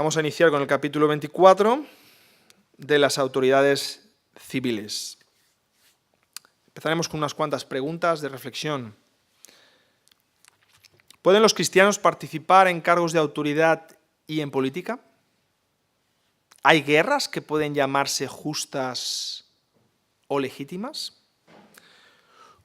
Vamos a iniciar con el capítulo 24 de las autoridades civiles. Empezaremos con unas cuantas preguntas de reflexión. ¿Pueden los cristianos participar en cargos de autoridad y en política? ¿Hay guerras que pueden llamarse justas o legítimas?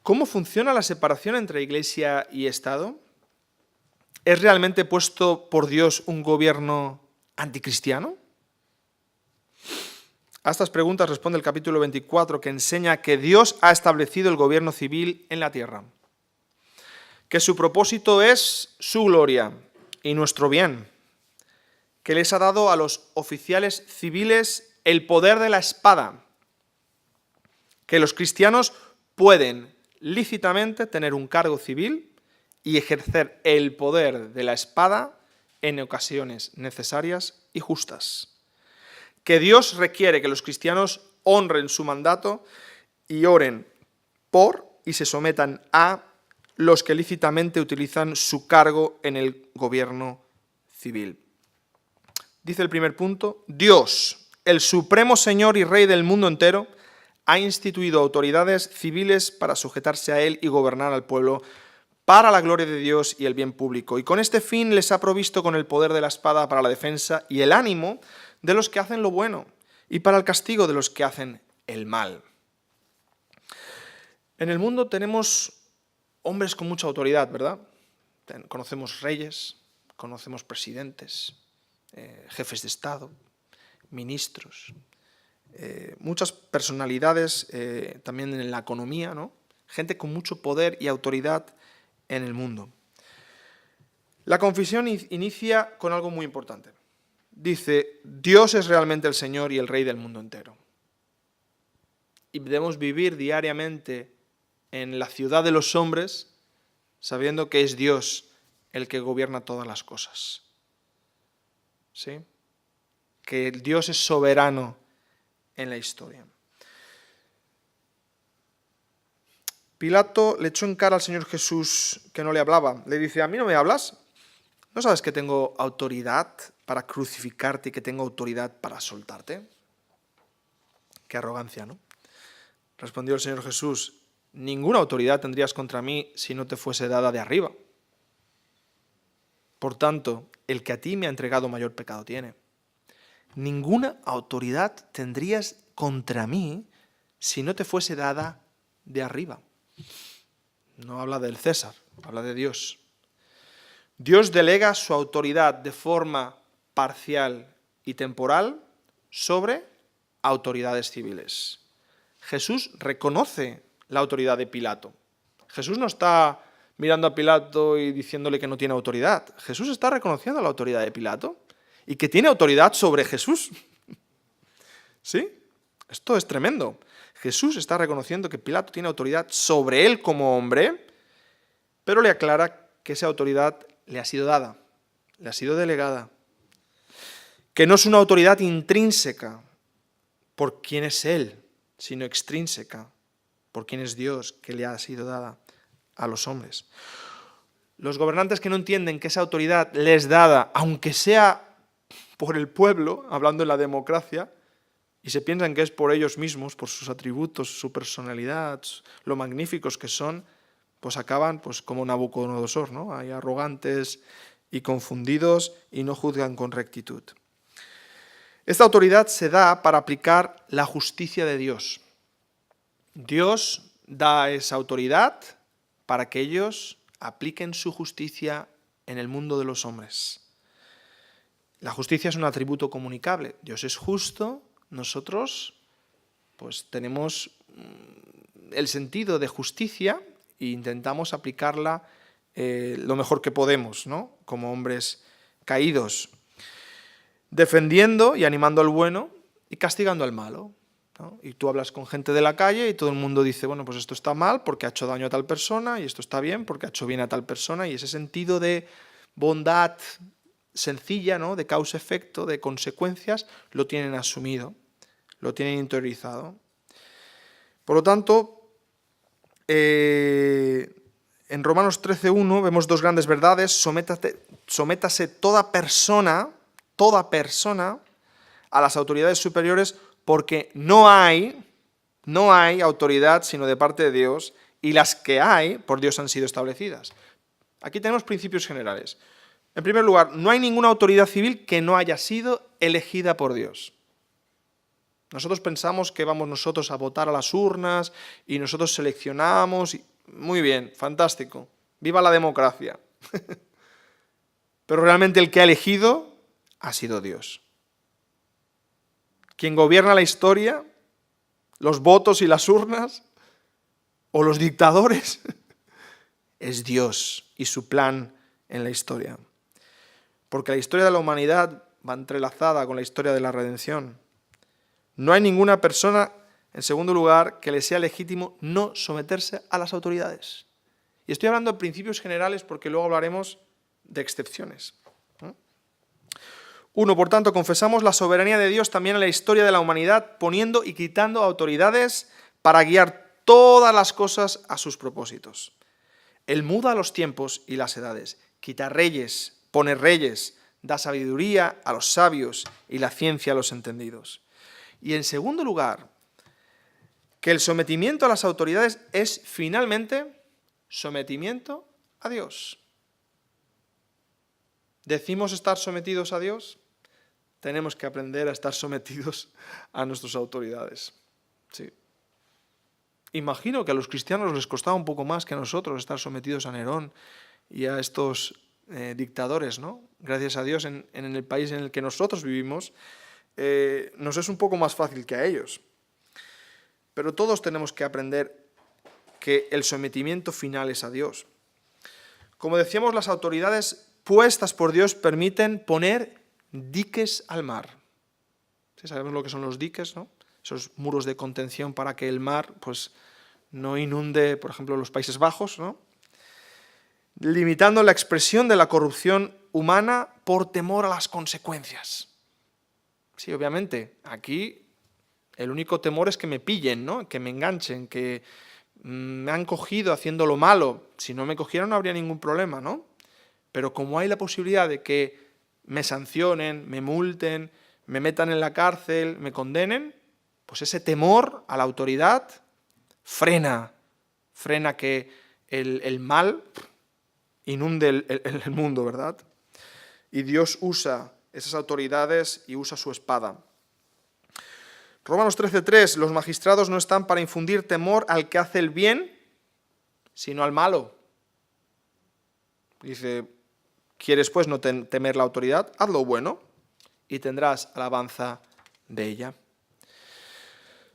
¿Cómo funciona la separación entre Iglesia y Estado? ¿Es realmente puesto por Dios un gobierno anticristiano? A estas preguntas responde el capítulo 24, que enseña que Dios ha establecido el gobierno civil en la tierra, que su propósito es su gloria y nuestro bien, que les ha dado a los oficiales civiles el poder de la espada, que los cristianos pueden lícitamente tener un cargo civil y ejercer el poder de la espada en ocasiones necesarias y justas. Que Dios requiere que los cristianos honren su mandato y oren por y se sometan a los que lícitamente utilizan su cargo en el gobierno civil. Dice el primer punto: Dios, el supremo Señor y Rey del mundo entero, ha instituido autoridades civiles para sujetarse a Él y gobernar al pueblo para la gloria de Dios y el bien público. Y con este fin les ha provisto con el poder de la espada para la defensa y el ánimo de los que hacen lo bueno y para el castigo de los que hacen el mal. En el mundo tenemos hombres con mucha autoridad, ¿verdad? Conocemos reyes, conocemos presidentes, jefes de Estado, ministros, muchas personalidades también en la economía, ¿no? Gente con mucho poder y autoridad en el mundo. La confesión inicia con algo muy importante. Dice: Dios es realmente el Señor y el Rey del mundo entero. Y debemos vivir diariamente en la ciudad de los hombres sabiendo que es Dios el que gobierna todas las cosas. ¿Sí? Que Dios es soberano en la historia. Pilato le echó en cara al Señor Jesús que no le hablaba. Le dice: ¿a mí no me hablas? ¿No sabes que tengo autoridad para crucificarte y que tengo autoridad para soltarte? Qué arrogancia, ¿no? Respondió el Señor Jesús: ninguna autoridad tendrías contra mí si no te fuese dada de arriba. Por tanto, el que a ti me ha entregado mayor pecado tiene. Ninguna autoridad tendrías contra mí si no te fuese dada de arriba. No habla del César, habla de Dios. Dios delega su autoridad de forma parcial y temporal sobre autoridades civiles. Jesús reconoce la autoridad de Pilato. Jesús no está mirando a Pilato y diciéndole que no tiene autoridad. Jesús está reconociendo la autoridad de Pilato y que tiene autoridad sobre Jesús. ¿Sí? Esto es tremendo. Jesús está reconociendo que Pilato tiene autoridad sobre él como hombre, pero le aclara que esa autoridad le ha sido dada, le ha sido delegada. Que no es una autoridad intrínseca por quién es él, sino extrínseca por quién es Dios, que le ha sido dada a los hombres. Los gobernantes que no entienden que esa autoridad les es dada, aunque sea por el pueblo, hablando en la democracia, y se piensan que es por ellos mismos, por sus atributos, su personalidad, lo magníficos que son, pues acaban pues como Nabucodonosor, ¿no? Hay arrogantes y confundidos y no juzgan con rectitud. Esta autoridad se da para aplicar la justicia de Dios. Dios da esa autoridad para que ellos apliquen su justicia en el mundo de los hombres. La justicia es un atributo comunicable. Dios es justo. Nosotros pues tenemos el sentido de justicia e intentamos aplicarla lo mejor que podemos, ¿no? Como hombres caídos, defendiendo y animando al bueno y castigando al malo, ¿no? Y tú hablas con gente de la calle y todo el mundo dice: bueno, pues esto está mal porque ha hecho daño a tal persona, y esto está bien porque ha hecho bien a tal persona, y ese sentido de bondad sencilla, ¿no? De causa-efecto, de consecuencias, lo tienen asumido, lo tienen interiorizado. Por lo tanto, en Romanos 13:1 vemos dos grandes verdades: sométase toda persona toda persona a las autoridades superiores porque no hay autoridad sino de parte de Dios, y las que hay por Dios han sido establecidas. Aquí tenemos principios generales. En primer lugar, no hay ninguna autoridad civil que no haya sido elegida por Dios. Nosotros pensamos que vamos nosotros a votar a las urnas y nosotros seleccionamos. Muy bien, fantástico. ¡Viva la democracia! Pero realmente el que ha elegido ha sido Dios. Quien gobierna la historia, los votos y las urnas, o los dictadores, es Dios y su plan en la historia. Porque la historia de la humanidad va entrelazada con la historia de la redención. No hay ninguna persona, en segundo lugar, que le sea legítimo no someterse a las autoridades. Y estoy hablando de principios generales porque luego hablaremos de excepciones. 1. Por tanto, confesamos la soberanía de Dios también en la historia de la humanidad, poniendo y quitando autoridades para guiar todas las cosas a sus propósitos. Él muda los tiempos y las edades, quita reyes, pone reyes, da sabiduría a los sabios y la ciencia a los entendidos. Y en segundo lugar, que el sometimiento a las autoridades es finalmente sometimiento a Dios. ¿Decimos estar sometidos a Dios? Tenemos que aprender a estar sometidos a nuestras autoridades. Sí. Imagino que a los cristianos les costaba un poco más que a nosotros estar sometidos a Nerón y a estos dictadores, ¿no? Gracias a Dios, en el país en el que nosotros vivimos, nos es un poco más fácil que a ellos. Pero todos tenemos que aprender que el sometimiento final es a Dios. Como decíamos, las autoridades puestas por Dios permiten poner diques al mar. ¿Sí? Sabemos lo que son los diques, ¿no? Esos muros de contención para que el mar pues, no inunde, por ejemplo, los Países Bajos, ¿no? Limitando la expresión de la corrupción humana por temor a las consecuencias. Sí, obviamente, aquí el único temor es que me pillen, ¿no? Que me enganchen, que me han cogido haciendo lo malo. Si no me cogieran no habría ningún problema, ¿no? Pero como hay la posibilidad de que me sancionen, me multen, me metan en la cárcel, me condenen, pues ese temor a la autoridad frena que el mal inunde el mundo, ¿verdad? Y Dios usa esas autoridades y usa su espada. Romanos 13:3, los magistrados no están para infundir temor al que hace el bien, sino al malo. Dice, ¿quieres pues no temer la autoridad? Haz lo bueno y tendrás alabanza de ella.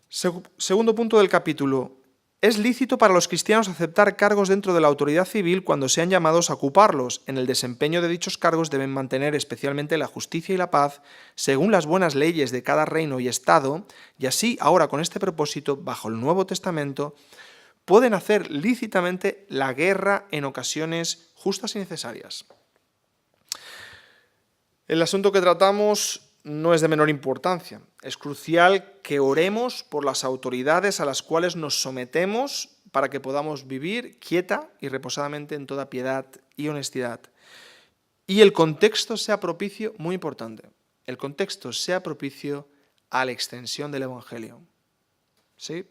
Segundo punto del capítulo. Es lícito para los cristianos aceptar cargos dentro de la autoridad civil cuando sean llamados a ocuparlos. En el desempeño de dichos cargos deben mantener especialmente la justicia y la paz según las buenas leyes de cada reino y estado, y así, ahora con este propósito, bajo el Nuevo Testamento, pueden hacer lícitamente la guerra en ocasiones justas y necesarias. El asunto que tratamos no es de menor importancia. Es crucial que oremos por las autoridades a las cuales nos sometemos para que podamos vivir quieta y reposadamente en toda piedad y honestidad. Y el contexto sea propicio, muy importante, el contexto sea propicio a la extensión del Evangelio. ¿Sí?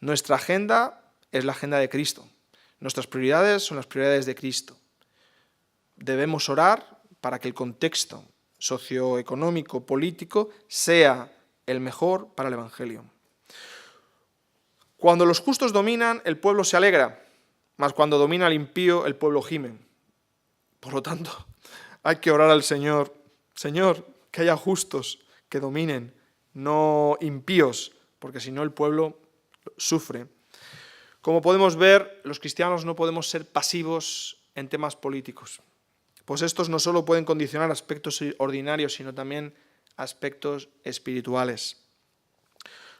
Nuestra agenda es la agenda de Cristo. Nuestras prioridades son las prioridades de Cristo. Debemos orar para que el contexto socioeconómico, político, sea el mejor para el Evangelio. Cuando los justos dominan, el pueblo se alegra, mas cuando domina el impío, el pueblo gime. Por lo tanto, hay que orar al Señor, Señor, que haya justos que dominen, no impíos, porque si no el pueblo sufre. Como podemos ver, los cristianos no podemos ser pasivos en temas políticos. Pues estos no solo pueden condicionar aspectos ordinarios, sino también aspectos espirituales.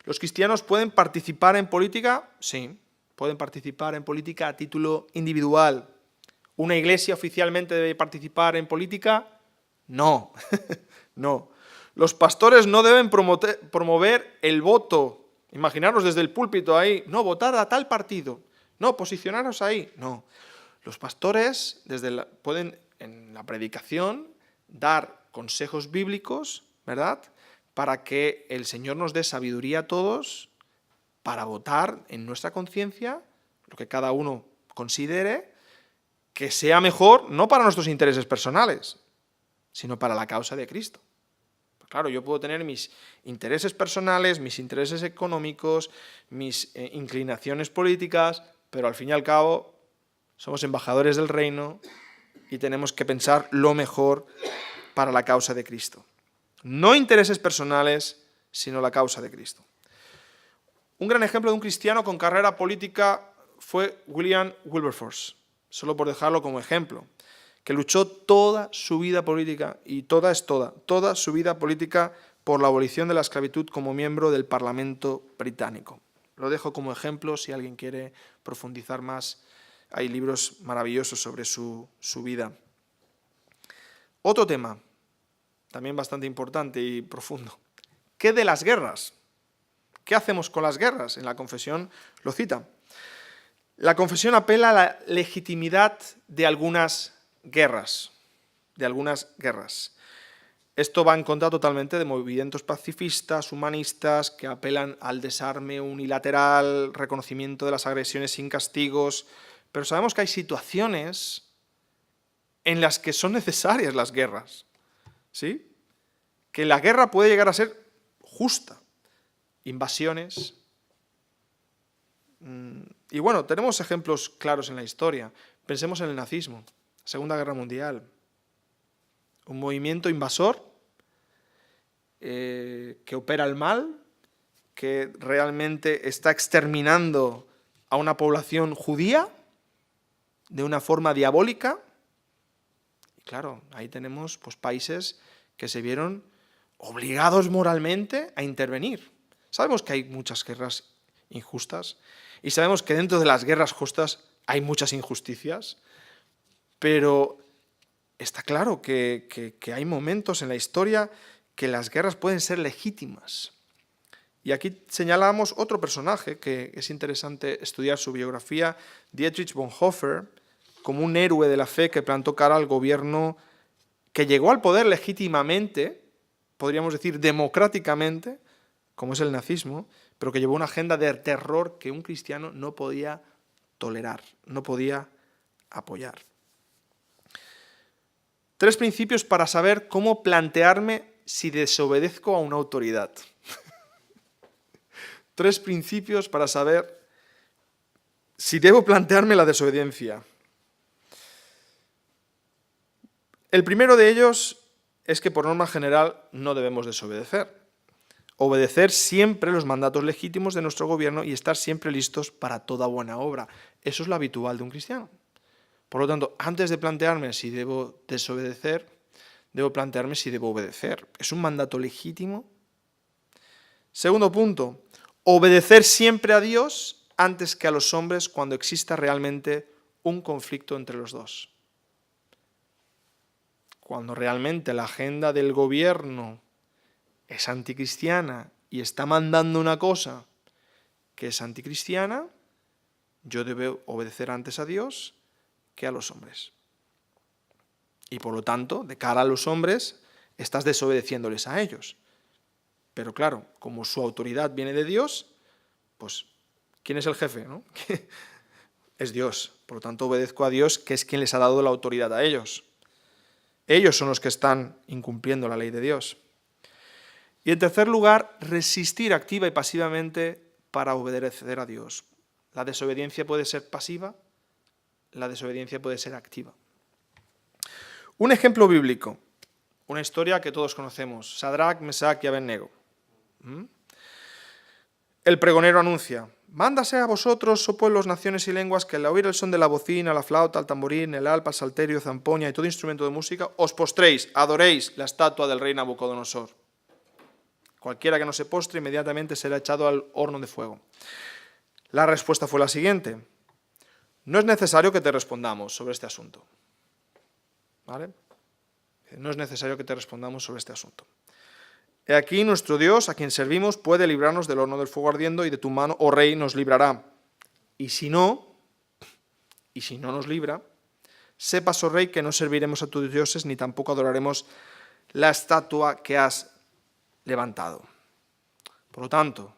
¿Los cristianos pueden participar en política? Sí, pueden participar en política a título individual. ¿Una iglesia oficialmente debe participar en política? No, no. Los pastores no deben promover el voto. Imaginaros desde el púlpito ahí, no, votad a tal partido, no, posicionaros ahí. No, los pastores pueden en la predicación dar consejos bíblicos, ¿verdad? Para que el Señor nos dé sabiduría a todos para votar en nuestra conciencia lo que cada uno considere que sea mejor, no para nuestros intereses personales, sino para la causa de Cristo. Pues claro, yo puedo tener mis intereses personales, mis intereses económicos, mis inclinaciones políticas, pero al fin y al cabo somos embajadores del reino y tenemos que pensar lo mejor para la causa de Cristo. No intereses personales, sino la causa de Cristo. Un gran ejemplo de un cristiano con carrera política fue William Wilberforce, solo por dejarlo como ejemplo, que luchó toda su vida política, y toda su vida política por la abolición de la esclavitud como miembro del Parlamento británico. Lo dejo como ejemplo si alguien quiere profundizar más. Hay libros maravillosos sobre su vida. Otro tema, también bastante importante y profundo. ¿Qué de las guerras? ¿Qué hacemos con las guerras? En la confesión lo cita. La confesión apela a la legitimidad de algunas guerras. Esto va en contra totalmente de movimientos pacifistas, humanistas, que apelan al desarme unilateral, reconocimiento de las agresiones sin castigos. Pero sabemos que hay situaciones en las que son necesarias las guerras, ¿sí? Que la guerra puede llegar a ser justa. Invasiones. Y bueno, tenemos ejemplos claros en la historia. Pensemos en el nazismo, Segunda Guerra Mundial. Un movimiento invasor que opera el mal, que realmente está exterminando a una población judía de una forma diabólica. Y claro, ahí tenemos pues, países que se vieron obligados moralmente a intervenir. Sabemos que hay muchas guerras injustas y sabemos que dentro de las guerras justas hay muchas injusticias, pero está claro que hay momentos en la historia que las guerras pueden ser legítimas. Y aquí señalamos otro personaje que es interesante estudiar su biografía, Dietrich Bonhoeffer, como un héroe de la fe que plantó cara al gobierno que llegó al poder legítimamente, podríamos decir democráticamente, como es el nazismo, pero que llevó una agenda de terror que un cristiano no podía tolerar, no podía apoyar. 3 principios para saber cómo plantearme si desobedezco a una autoridad. 3 principios para saber si debo plantearme la desobediencia. El primero de ellos es que por norma general no debemos desobedecer. Obedecer siempre los mandatos legítimos de nuestro gobierno y estar siempre listos para toda buena obra. Eso es lo habitual de un cristiano. Por lo tanto, antes de plantearme si debo desobedecer, debo plantearme si debo obedecer. ¿Es un mandato legítimo? Segundo punto, obedecer siempre a Dios antes que a los hombres cuando exista realmente un conflicto entre los dos. Cuando realmente la agenda del gobierno es anticristiana y está mandando una cosa que es anticristiana, yo debo obedecer antes a Dios que a los hombres. Y por lo tanto, de cara a los hombres, estás desobedeciéndoles a ellos. Pero claro, como su autoridad viene de Dios, pues, ¿quién es el jefe, no? Es Dios. Por lo tanto, obedezco a Dios, que es quien les ha dado la autoridad a ellos. Ellos son los que están incumpliendo la ley de Dios. Y en tercer lugar, resistir activa y pasivamente para obedecer a Dios. La desobediencia puede ser pasiva, la desobediencia puede ser activa. Un ejemplo bíblico, una historia que todos conocemos, Sadrach, Mesach y Abednego. El pregonero anuncia: mándase a vosotros, oh pueblos, naciones y lenguas, que al oír el son de la bocina, la flauta, el tamborín, el arpa, el salterio, zampoña y todo instrumento de música, os postréis, adoréis la estatua del rey Nabucodonosor. Cualquiera que no se postre inmediatamente será echado al horno de fuego. La respuesta fue la siguiente: no es necesario que te respondamos sobre este asunto. ¿Vale? No es necesario que te respondamos sobre este asunto. He aquí nuestro Dios, a quien servimos, puede librarnos del horno del fuego ardiendo, y de tu mano, oh rey, nos librará. Y si no nos libra, sepas, oh rey, que no serviremos a tus dioses, ni tampoco adoraremos la estatua que has levantado. Por lo tanto,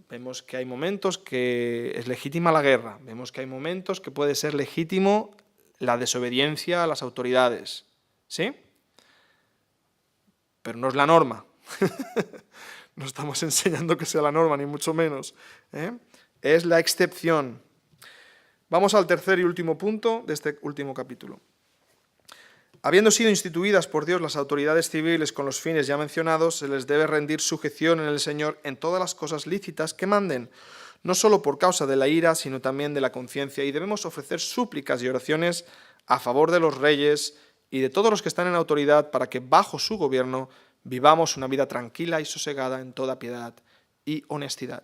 vemos que hay momentos que es legítima la guerra, vemos que hay momentos que puede ser legítimo la desobediencia a las autoridades, ¿sí? Pero no es la norma. No estamos enseñando que sea la norma, ni mucho menos, ¿eh? Es la excepción. Vamos al tercer y último punto de este último capítulo. Habiendo sido instituidas por Dios las autoridades civiles con los fines ya mencionados, se les debe rendir sujeción en el Señor en todas las cosas lícitas que manden, no solo por causa de la ira, sino también de la conciencia, y debemos ofrecer súplicas y oraciones a favor de los reyes y de todos los que están en autoridad para que bajo su gobierno vivamos una vida tranquila y sosegada en toda piedad y honestidad.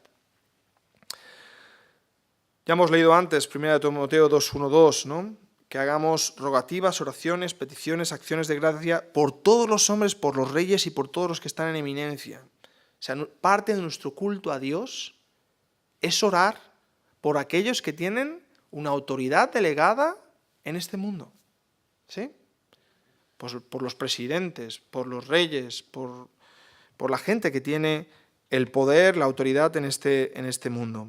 Ya hemos leído antes, 1 Timoteo 2:1-2, ¿no? Que hagamos rogativas, oraciones, peticiones, acciones de gracia por todos los hombres, por los reyes y por todos los que están en eminencia. O sea, parte de nuestro culto a Dios es orar por aquellos que tienen una autoridad delegada en este mundo. ¿Sí? Por los presidentes, por los reyes, por la gente que tiene el poder, la autoridad en este mundo.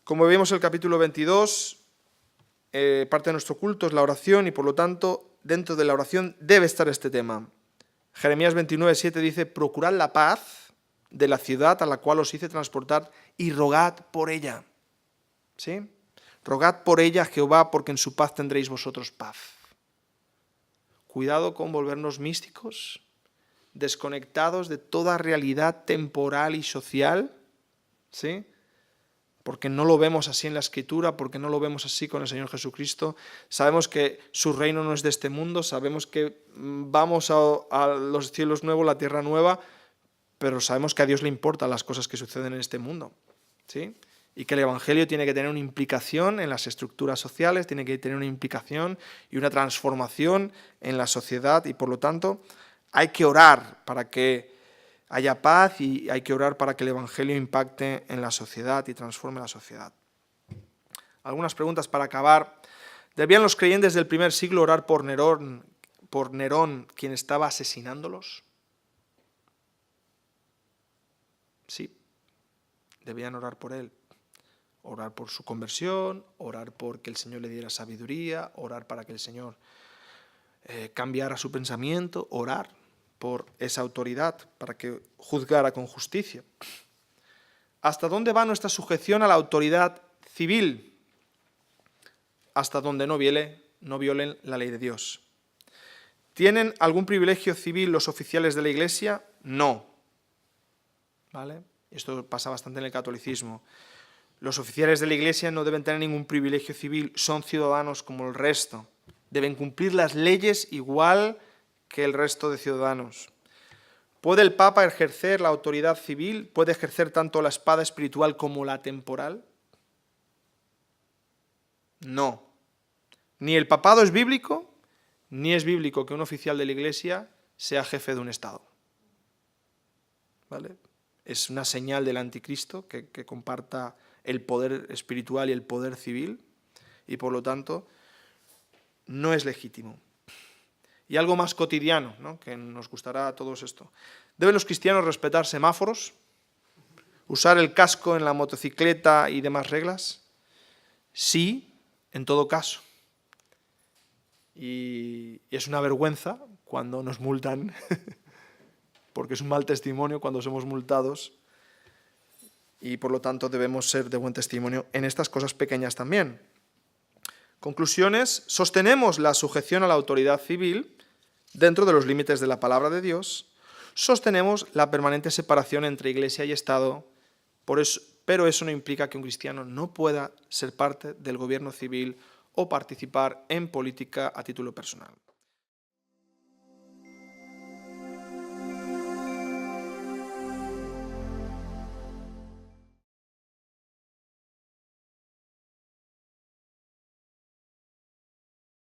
Como vemos en el capítulo 22, parte de nuestro culto es la oración y por lo tanto dentro de la oración debe estar este tema. Jeremías 29:7 dice: procurad la paz de la ciudad a la cual os hice transportar y rogad por ella. ¿Sí? Rogad por ella, Jehová, porque en su paz tendréis vosotros paz. Cuidado con volvernos místicos, desconectados de toda realidad temporal y social, ¿sí? Porque no lo vemos así en la Escritura, porque no lo vemos así con el Señor Jesucristo. Sabemos que su reino no es de este mundo, sabemos que vamos a los cielos nuevos, la tierra nueva, pero sabemos que a Dios le importan las cosas que suceden en este mundo, ¿sí? Y que el Evangelio tiene que tener una implicación en las estructuras sociales, tiene que tener una implicación y una transformación en la sociedad, y por lo tanto hay que orar para que haya paz y hay que orar para que el Evangelio impacte en la sociedad y transforme la sociedad. Algunas preguntas para acabar. ¿Debían los creyentes del primer siglo orar por Nerón, quien estaba asesinándolos? Sí, debían orar por él. Orar por su conversión, orar por que el Señor le diera sabiduría, orar para que el Señor cambiara su pensamiento, orar por esa autoridad, para que juzgara con justicia. ¿Hasta dónde va nuestra sujeción a la autoridad civil? Hasta donde no violen la ley de Dios. ¿Tienen algún privilegio civil los oficiales de la Iglesia? No. ¿Vale? Esto pasa bastante en el catolicismo. Los oficiales de la Iglesia no deben tener ningún privilegio civil, son ciudadanos como el resto. Deben cumplir las leyes igual que el resto de ciudadanos. ¿Puede el Papa ejercer la autoridad civil? ¿Puede ejercer tanto la espada espiritual como la temporal? No. Ni el papado es bíblico, ni es bíblico que un oficial de la Iglesia sea jefe de un Estado. ¿Vale? Es una señal del anticristo que comparta el poder espiritual y el poder civil, y por lo tanto no es legítimo. Y algo más cotidiano, ¿no?, que nos gustará a todos esto. ¿Deben los cristianos respetar semáforos? ¿Usar el casco en la motocicleta y demás reglas? Sí, en todo caso. Y es una vergüenza cuando nos multan, porque es un mal testimonio cuando somos multados, y por lo tanto debemos ser de buen testimonio en estas cosas pequeñas también. Conclusiones: sostenemos la sujeción a la autoridad civil dentro de los límites de la palabra de Dios, sostenemos la permanente separación entre Iglesia y Estado, pero eso no implica que un cristiano no pueda ser parte del gobierno civil o participar en política a título personal.